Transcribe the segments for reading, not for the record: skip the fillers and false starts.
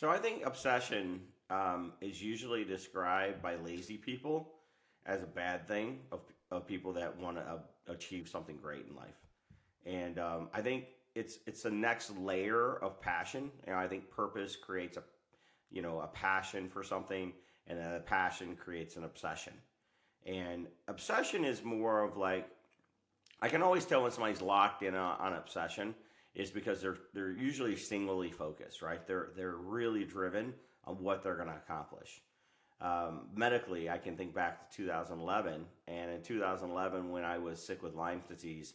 So I think obsession is usually described by lazy people as a bad thing of people that want to achieve something great in life. And I think it's the next layer of passion. I think purpose creates a passion for something, and then a passion creates an obsession. And obsession is more of like I can always tell when somebody's locked in on obsession is because they're usually singly focused, right? They're really driven on what they're going to accomplish. Medically, I can think back to 2011, and in 2011, when I was sick with Lyme disease,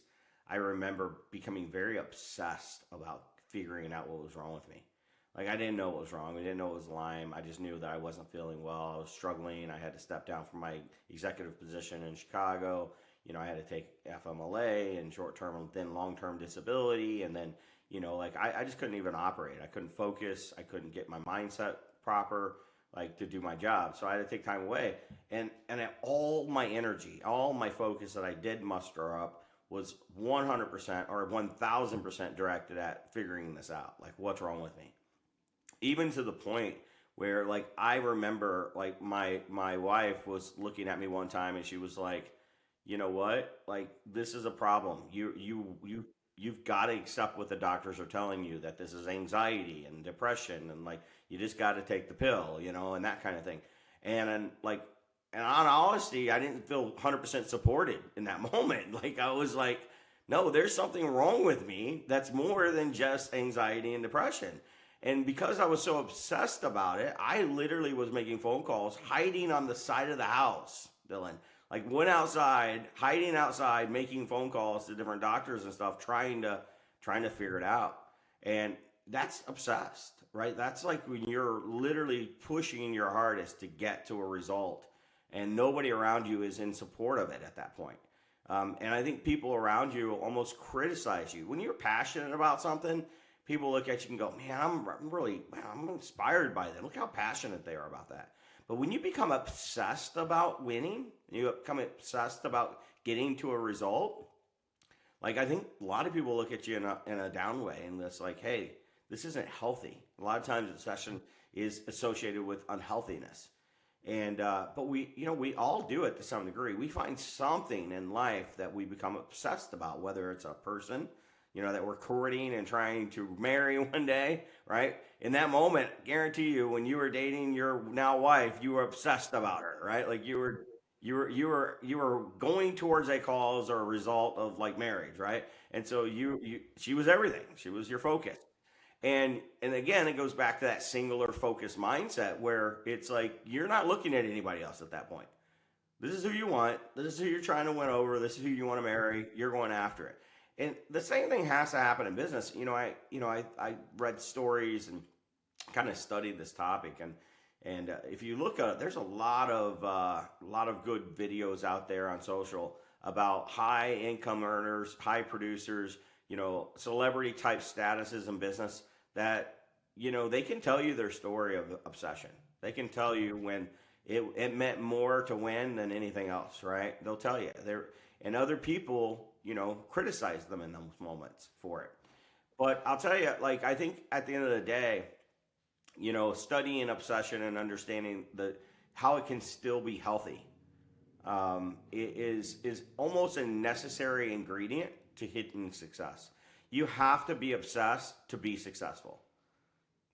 I remember becoming very obsessed about figuring out what was wrong with me. Like I didn't know what was wrong. I didn't know it was Lyme. I just knew that I wasn't feeling well. I was struggling. I had to step down from my executive position in Chicago. I had to take FMLA and short term and then long term disability. And then, like I just couldn't even operate. I couldn't focus. I couldn't get my mindset proper, like to do my job. So I had to take time away. And all my energy, all my focus that I did muster up was 100% or 1000% directed at figuring this out. Like, what's wrong with me? Even to the point where like I remember like my wife was looking at me one time and she was like, you know what? Like this is a problem. You've got to accept what the doctors are telling you that this is anxiety and depression and like you just got to take the pill, and that kind of thing. Like and on honesty, I didn't feel 100% supported in that moment. Like I was like, no, there's something wrong with me that's more than just anxiety and depression. And because I was so obsessed about it, I literally was making phone calls, hiding on the side of the house, Dylan. Like went outside, hiding outside, making phone calls to different doctors and stuff, trying to figure it out. And that's obsessed, right? That's like when you're literally pushing your hardest to get to a result, and nobody around you is in support of it at that point. And I think people around you almost criticize you when you're passionate about something. People look at you and go, "Man, I'm inspired by them. Look how passionate they are about that." But when you become obsessed about winning, you become obsessed about getting to a result. Like I think a lot of people look at you in a down way, and it's like, "Hey, this isn't healthy." A lot of times, obsession is associated with unhealthiness. And but we all do it to some degree. We find something in life that we become obsessed about, whether it's a person, that we're courting and trying to marry one day, right? In that moment, guarantee you, when you were dating your now wife, you were obsessed about her, right? Like you were going towards a cause or a result of like marriage, right? And so she was everything. She was your focus. And again, it goes back to that singular focus mindset where it's like you're not looking at anybody else at that point. This is who you want. This is who you're trying to win over. This is who you want to marry. You're going after it. And the same thing has to happen in business. I read stories and kind of studied this topic, and if you look at it, there's a lot of good videos out there on social about high income earners, high producers, celebrity type statuses in business that they can tell you their story of obsession. They can tell you when it meant more to win than anything else, right? They'll tell you there, and other people criticize them in those moments for it. But I'll tell you, like I think at the end of the day, studying obsession and understanding how it can still be healthy is almost a necessary ingredient to hitting success. You have to be obsessed to be successful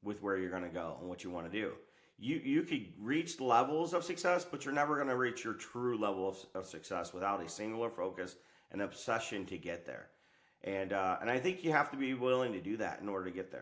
with where you're going to go and what you want to do. You could reach levels of success, but you're never going to reach your true level of success without a singular focus and obsession to get there. And I think you have to be willing to do that in order to get there.